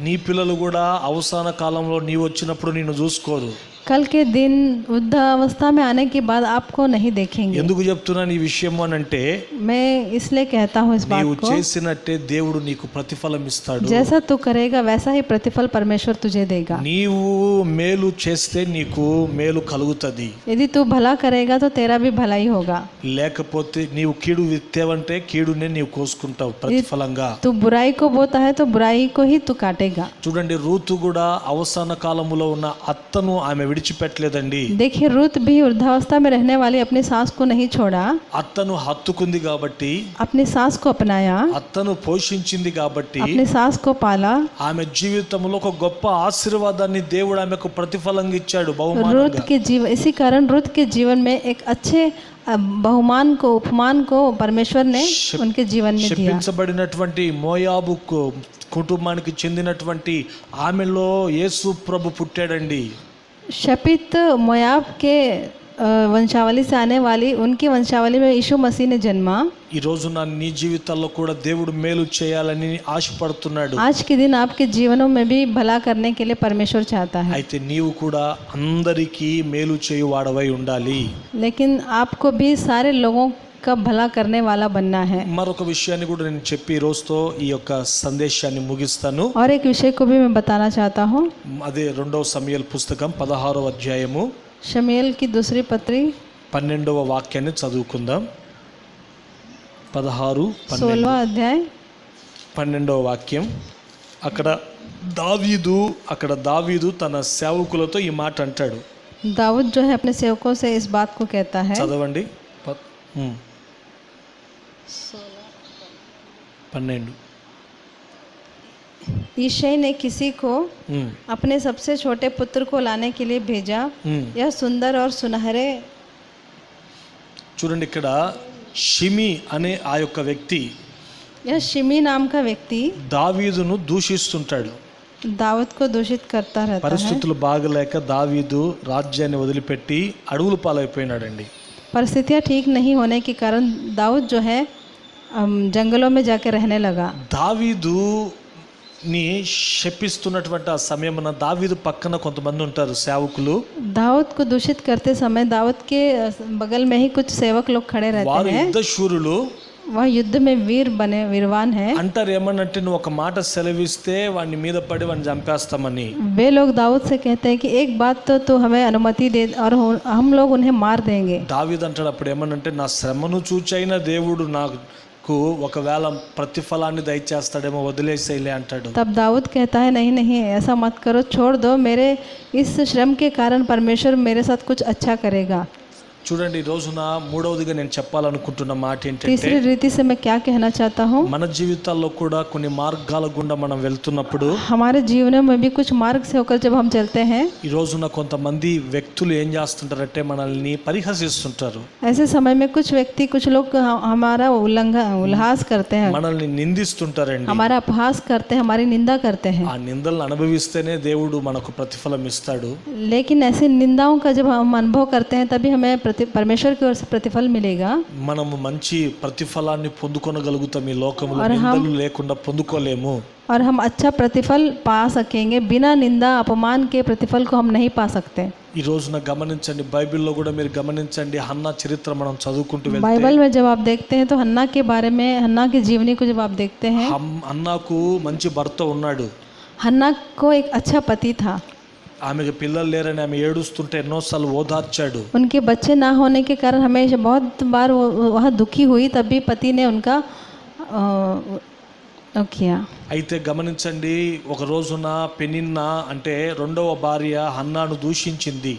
నీ పిల్లలు కూడా అవసాన కాలంలో నీవు వచ్చినప్పుడు నిన్ను చూసుకోరు. कल के दिन वृद्धावस्था में आने के बाद आपको नहीं देखेंगे। ఎందుకు చెప్తున్నాను ఈ విషయం అని అంటే, मैं इसलिए कहता हूँ इस बात నీవు को, చేసినట్టే దేవుడు నీకు ప్రతిఫలం ఇస్తాడు. जैसा तू करेगा वैसा ही प्रतिफल परमेश्वर तुझे देगा। నీవు మేలు చేస్తే నీకు మేలు కలుగుతుంది, यदि तू भला करेगा तो तेरा भी भला ही होगा। లేకపోతే నీవు కీడు విత్తేవంటే కీడునే నీవు కోసుకుంటావు ప్రతిఫలంగా. तू बुराई को बोता है तो बुराई को ही तू काटेगा। చూడండి, రూతు కూడా అవసాన కాలములో ఉన్న అత్తను ఆమె విడిచిపెట్టలేదండి. देखिए रूत भी वृद्धावस्था में रहने वाली अपनी सास को नहीं छोड़ा, అత్తను హత్తుకుంది కాబట్టి, अपनी सास को अपनाया, అత్తను పోషించింది కాబట్టి अपनी सास को पाला। ఆమె జీవితంలో ఒక గొప్ప ఆశీర్వాదాన్ని దేవుడు ఆమెకు ప్రతిఫలంగా ఇచ్చాడు, रूत బహుమానంగా. के जीवन, इसी कारण रूत के जीवन में एक अच्छे बहुमान को, उपमान को परमेश्वर ने उनके जीवन में दिया। శపించబడినటువంటి మోయాబు కుటుంబానికి చెందినటువంటి ఆమెలో యేసు ప్రభు పుట్టాడండి. शपित मोयाब के वंशावली से आने वाली उनकी वंशावली में यीशु मसीह ने जन्मा। ఈ రోజు నీ జీవితాల్లో కూడా దేవుడు మేలు చేయాలని ఆశపడుతున్నాడు. आज के दिन आपके जीवनों में भी भला करने के लिए परमेश्वर चाहता है, అయితే నీవు కూడా అందరికీ మేలు చేయువాడవై ఉండాలి. लेकिन आपको भी सारे लोगों का भला करने वाला बनना है। మరొక విషయాన్ని కూడా నేను చెప్పి ఈ రోజుతో ఈ యొక్క సందేశాన్ని ముగిస్తాను. और एक विषय को भी मैं बताना चाहता हूँ। అదే 2వ సమూయేలు పుస్తకం 16వ అధ్యాయము शमूएल की दूसरी पत्री 12వ వాక్యాన్ని చదువుకుందాం. 16वां अध्याय 12వ వాక్యం. అక్కడ దావీదు తన సేవకులతో ఈ మాట అంటాడు. दाऊद जो है अपने सेवकों से इस बात को कहता है। చదవండి. 12. ईशै ने किसी को अपने सबसे छोटे पुत्र को लाने के लिए भेजा, यह सुंदर और सुनहरे। చూడండి, ఇక్కడ షిమి అనే ఆ యొక్క వ్యక్తి, यह शिमी नाम का व्यक्ति దావీదును దూషిస్తుంటాడు. दाऊद को दूषित करता रहता है। పరిస్థితులు బాగలేక దావీదు రాజ్యాన్ని వదిలిపెట్టి అడవుల పాలైపోయినాడండి. परिस्थितियाँ ठीक नहीं होने के कारण दाऊद जो है जंगलों में जाकर रहने लगा। దావీదుని శపిస్తున్నటువంటి ఆ సమయమున దావీదు పక్కన కొంతమంది ఉంటారు సేవకులు. दाऊद को दूषित करते समय दाऊद के बगल में ही कुछ सेवक लोग खड़े रहते వారు हैं। యుద్ధ శూరులు. वह युद्ध में वीरवान है। అంటారు ఏమనంటే, నువ్వు ఒక మాట సెలవిస్తే వాడిని మీద పడి వాడిని చంపేస్తామని. वे लोग दाऊद से कहते हैं कि एक बात तो तू हमें अनुमति दे और हम लोग उन्हें मार देंगे। దావీదు అంటాడు అప్పుడు ఏమనంటే, నా శ్రమను చూచైన దేవుడు నాకు ఒకవేళ ప్రతిఫలాన్ని దయచేస్తాడేమో, వదిలేసేలే అంటాడు. तब दाऊद कहता है नहीं नहीं ऐसा मत करो, छोड़ दो, मेरे इस श्रम के कारण परमेश्वर मेरे साथ कुछ अच्छा करेगा। చూడండి, ఈ రోజున మూడవదిగా నేను చెప్పాలనుకుంటున్న మాట ఏంటంటే, तीसरी रीति से मैं क्या कहना चाहता हूँ, మన జీవితాల్లో కూడా కొన్ని మార్గాల గుండా మనం వెళ్తున్నప్పుడు हमारे जीवनों में भी कुछ मार्ग से होकर जब हम चलते हैं, ఈ రోజున కొంతమంది వ్యక్తులు ఏం చేస్తుంటారంటే మనల్ని పరిహసిస్తుంటారు, ऐसे समय में कुछ व्यक्ति कुछ लोग हमारा उल्लास करते हैं, మనల్ని నిందిస్తుంటారండి. हमारा अपहास करते हैं, हमारी निंदा करते हैं। ఆ నిందలను అనుభవిస్తేనే దేవుడు మనకు ప్రతిఫలం ఇస్తాడు. लेकिन ऐसी निंदाओं का जब हम अनुभव करते हैं तभी हमें परमेश्वर की ओर से प्रतिफल मिलेगा। మనము మంచి ప్రతిఫలాన్ని పొందుకొనగలుగుతాం. ఈ లోకంలో నిందలు లేకుండా పొందుకోలేము. और हम अच्छा प्रतिफल पा सकेंगे, बिना निंदा अपमान के प्रतिफल को हम नहीं पा सकते। ఈ రోజున గమనించండి, బైబిల్లో కూడా మీరు గమనించండి, హన్నా చరిత్ర మనం చదువుకుంటూ వెళ్తే बाइबल में जब आप देखते हैं तो हन्ना के बारे में, हन्ना की जीवनी को जब आप देखते हैं, హన్నాకు మంచి భర్త ఉన్నాడు. हन्ना को एक अच्छा पति था। ఆమెకు పిల్లలు లేరని ఆమె ఏడుస్తుంటే ఎన్నోసార్లు ఓదార్చాడు. उनके बच्चे ना होने के कारण हमेशा बहुत बार वह दुखी हुई, तभी पति ने उनका किया। అయితే గమనించండి, ఒక రోజున పెనిన్నా అంటే రెండవ భార్య హన్నాను దూషించింది.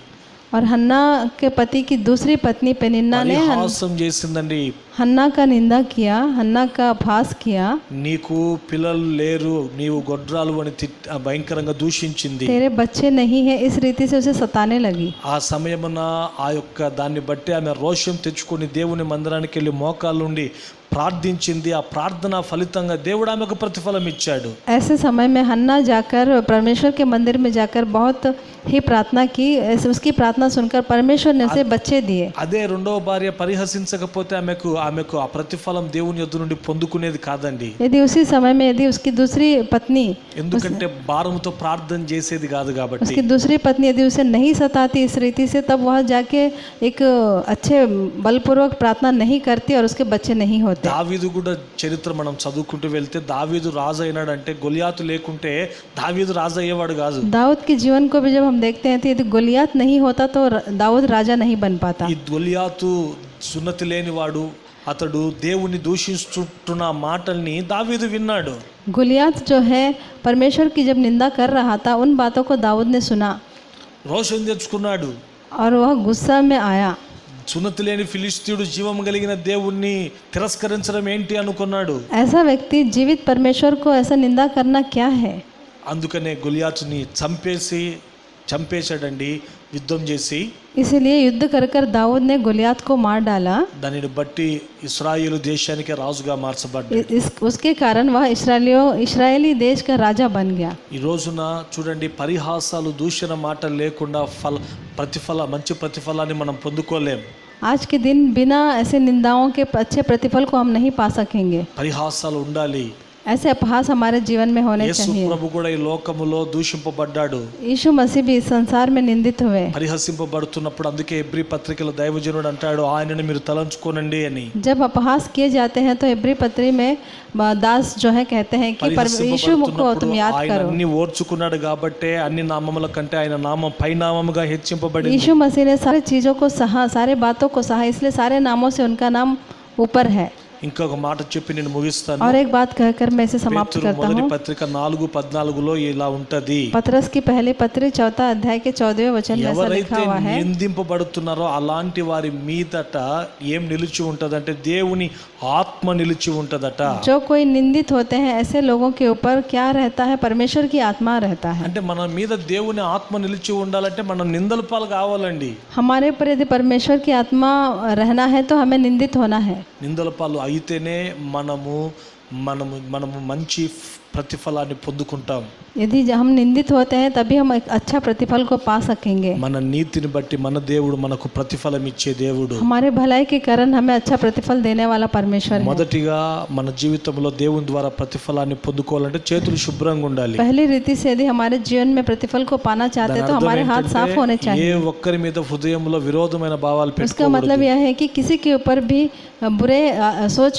और हन्ना के पति की दूसरी पत्नी पेनिन्ना ने పరిహాసం చేసిందండి. हन्ना का निंदा किया, हन्ना का अपहास किया। నీకు పిల్లలు లేరు, నీవు గొడ్రాలు అని భయంకరంగా దూషించింది. तेरे बच्चे नहीं है, इस रीति से उसे सताने लगी। ఆ సమయమున ఆ యొక్క దాన్ని బట్టి ఆమె రోషం తెచ్చుకొని దేవుని మందిరానికి వెళ్ళి మోకాళ్ళుండి ప్రార్థించింది. ఆ ప్రార్థన ఫలితంగా దేవుడు ఆమెకు ప్రతిఫలం ఇచ్చాడు. ऐसे समय में हन्ना जाकर परमेश्वर के मंदिर में जाकर बहुत ही प्रार्थना की, उसकी प्रार्थना सुनकर परमेश्वर ने उसे बच्चे दिए। అదే రెండవ భార్య పరిహసించకపోతే ఆమెకు ఆ ప్రతిఫలం దేవుని యొద్ద నుండి పొందుకునేది కాదండి. यदि उसी समय में यदि उसकी दूसरी पत्नी ఎందుకంటే భారముతో ప్రార్థన చేసేది కాదు కాబట్టి. उसकी दूसरी पत्नी यदि उसे नहीं सताती इस रीति से, तब वह जाके एक अच्छे बलपूर्वक प्रार्थना नहीं करती और उसके बच्चे नहीं होते। దావీదు కూడా చరిత్ర మనం చదువుకుంటూ వెళ్తే దావీదు రాజు అయినాడంటే గొలియాతు లేకుంటే దావీదు రాజు అయ్యేవాడు కాదు. दाऊद के जीवन को भी जब हम देखते हैं तो यदि गोलियात नहीं होता तो दाऊद राजा नहीं बन पाता। ఈ గొలియాతు సున్నతి లేనివాడు, అతడు దేవుని దూషిస్తున్న మాటల్ని దావీదు విన్నాడు. गोलियात जो है परमेश्वर की जब निंदा कर रहा था, उन बातों को दाऊद ने सुना రోషం తెచ్చుకున్నాడు. और वह गुस्सा में आया। సున్నతి లేని ఫిలిస్తీయుడు జీవం కలిగిన దేవుణ్ణి తిరస్కరించడం ఏంటి అనుకున్నాడు. ऐसा व्यक्ति जीवित परमेश्वर को ऐसा निंदा करना क्या है? అందుకనే గొలియాతుని చంపేశాడండి యుద్ధం చేసి. इसीलिए युद्ध कर कर दाऊद ने गोलियात को मार डाला। దానిని బట్టి ఇశ్రాయేలు దేశానికి రాజుగా మార్చబడ్డాడు. उसके कारण वह इस्राएली देश का राजा बन गया। ఈ రోజున చూడండి, పరిహాసాలు దూషణ మాటలు లేకుండా మంచి ప్రతిఫలాన్ని మనం పొందుకోలేం. आज के दिन बिना ऐसे निंदाओं के अच्छे प्रतिफल को हम नहीं पा सकेंगे। పరిహాసాలు ఉండాలి. ऐसे अपहास हमारे जीवन में होने యేసు चाहिए। ప్రభు కూడా ఈ లోకములో దూషింపబడ్డాడు, यीशु मसीह भी इस संसार में निंदित हुए। పరిహసింపబడుతున్నప్పుడు అందుకే ఎబ్రీ పత్రికలో దైవజనుడు అంటాడు, ఆయనను మీరు తలంచుకోనండి అని. जब अपहास किए जाते हैं तो इब्री पत्री में दास जो है कहते हैं कि यीशु को तुम याद ఆయన करो। అన్ని ఓర్చుకున్నాడు కాబట్టే అన్ని నామముల కంటే ఆయన నామం పైనామముగా హెచ్చింపబడింది. यीशु मसीह ने सारी चीज़ों को सहा, सारे बातों को सहा, इसलिए सारे नामों से उनका नाम ऊपर है। ఇంకొక మాట చెప్పి నేను ముగిస్తాను. और एक बात कहकर मैं इसे समाप्त పేతురు करता మొదటి हूँ। పత్రిక 4:14లో ఇలా ఉంటది, पतरस की पहली पत्री 4 अध्याय के 14वें वचन में ऐसा लिखा ఎవరైతే हुआ है, నిందింపబడుతున్నారో అలాంటి వారి మీదట ఏం నిలిచి ఉంటదంటే దేవుని ఆత్మ నిలిచి ఉంటదట. जो कोई निंदित होते हैं ऐसे लोगों के ऊपर क्या रहता है? परमेश्वर की आत्मा रहता है। అంటే మన మీద దేవుని ఆత్మ నిలిచి ఉండాలంటే మనం నిందల పాలు కావాలండి. हमारे ऊपर यदि परमेश्वर की आत्मा रहना है तो हमें निंदित होना है। నిందల పాలు అయితేనే మనము మంచి ప్రతిఫలాన్ని పొందుకుంటాం. यदि हम निंदित होते हैं तभी हम एक अच्छा प्रतिफल को पा सकेंगे। మన నీతిని బట్టి మన దేవుడు మనకు ప్రతిఫలం ఇచ్చే దేవుడు. हमारे भलाई के कारण हमें अच्छा प्रतिफल देने वाला परमेश्वर है। మొదటిగా మన జీవితంలో దేవుని ద్వారా ప్రతిఫలాన్ని పొందుకోవాలంటే చేతులు శుభ్రంగా ఉండాలి. पहली रीति से यदि हमारे जीवन में प्रतिफल को पाना चाहते हैं तो हमारे हाथ साफ होने ఏ चाहिए। ఒక్కరి మీద హృదయంలో విరోధమైన భావాలు उसका పెట్టుకోకూడదు. मतलब यह है कि किसी के ऊपर भी बुरे सोच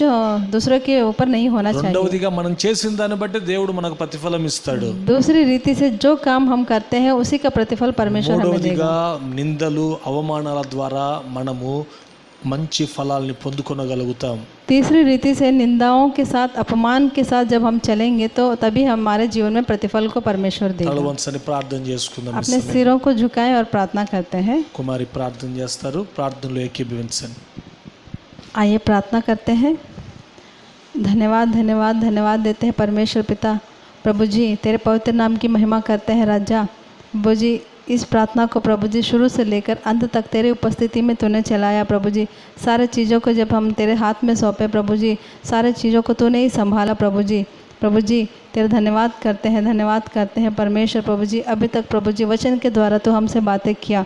दूसरों के ऊपर नहीं होना चाहिए। రెండవదిగా మనం చేసిన దాన్ని బట్టి దేవుడు మనకు ప్రతిఫలం ఇస్తాడు. दूसरी रीति से जो काम हम करते हैं उसी का प्रतिफल परमेश्वर हमें देगा। మూడవదిగా నిందలు అవమానాల ద్వారా మనము మంచి ఫలాల్ని పొందుకొనగలుగుతాం. तीसरी रीति से निंदाओं के साथ, अपमान के साथ जब हम चलेंगे तो तभी हमारे जीवन में प्रतिफल को परमेश्वर देगा। తలవంచని ప్రార్థన చేసుకుందాం. अपने सिरों को झुकाएं और प्रार्थना करते हैं। కుమారి ప్రార్థన చేస్తారు, ప్రార్థనలో ఏకీభవించండి. आइए प्रार्थना करते हैं। धन्यवाद धन्यवाद धन्यवाद देते हैं परमेश्वर पिता। प्रभु जी तेरे पवित्र नाम की महिमा करते हैं राजा। प्रभु जी इस प्रार्थना को प्रभु जी शुरू से लेकर अंत तक तेरे उपस्थिति में तूने चलाया। प्रभु जी सारे चीज़ों को जब हम तेरे हाथ में सौंपे प्रभु जी, सारे चीज़ों को तूने ही संभाला प्रभु जी। प्रभु जी तेरा धन्यवाद करते हैं परमेश्वर। प्रभु जी अभी तक प्रभु जी वचन के द्वारा तो हमसे बातें किया,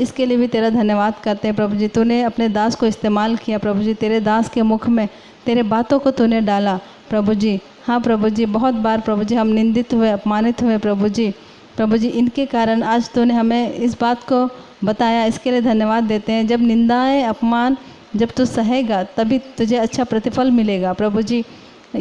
इसके लिए भी तेरा धन्यवाद करते हैं प्रभु जी। तूने अपने दास को इस्तेमाल किया प्रभु जी, तेरे दास के मुख में तेरे बातों को तूने डाला प्रभु जी। हाँ प्रभु जी, बहुत बार प्रभु जी हम निंदित हुए, अपमानित हुए प्रभु जी। प्रभु जी इनके कारण आज तूने हमें इस बात को बताया, इसके लिए धन्यवाद देते हैं। जब निंदाएं अपमान जब तू सहेगा तभी तुझे अच्छा प्रतिफल मिलेगा प्रभु जी।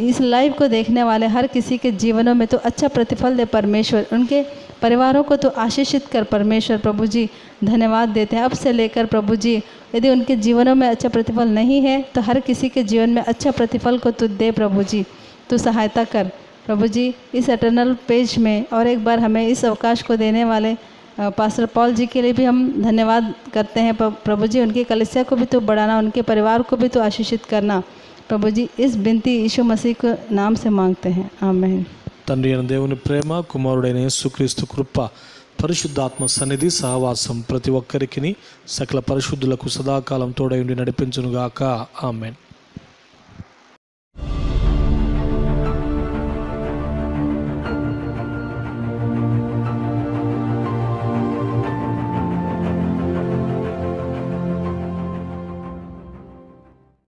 इस लाइव को देखने वाले हर किसी के जीवनों में तो अच्छा प्रतिफल दे परमेश्वर, उनके परिवारों को तो आशीषित कर परमेश्वर। प्रभु जी धन्यवाद देते हैं। अब से लेकर प्रभु जी यदि उनके जीवनों में अच्छा प्रतिफल नहीं है तो हर किसी के जीवन में अच्छा प्रतिफल को तू दे प्रभु जी, तू सहायता कर प्रभु जी। इस एटर्नल पेज में और एक बार हमें इस अवकाश को देने वाले पास्टर पॉल जी के लिए भी हम धन्यवाद करते हैं प्रभु जी। उनकी कलीसिया को भी तो बढ़ाना, उनके परिवार को भी तो आशीषित करना प्रभु जी। इस विनती यीशु मसीह के नाम से मांगते हैं, आमीन। తండ్రి అయిన దేవుని ప్రేమ, కుమారుడైన యేసుక్రీస్తు కృప, పరిశుద్ధాత్మ సన్నిధి సహవాసం ప్రతి ఒక్కరికి సకల పరిశుద్ధులకు సదాకాలం తోడై ఉండి నడిపించునుగాక, ఆమేన్.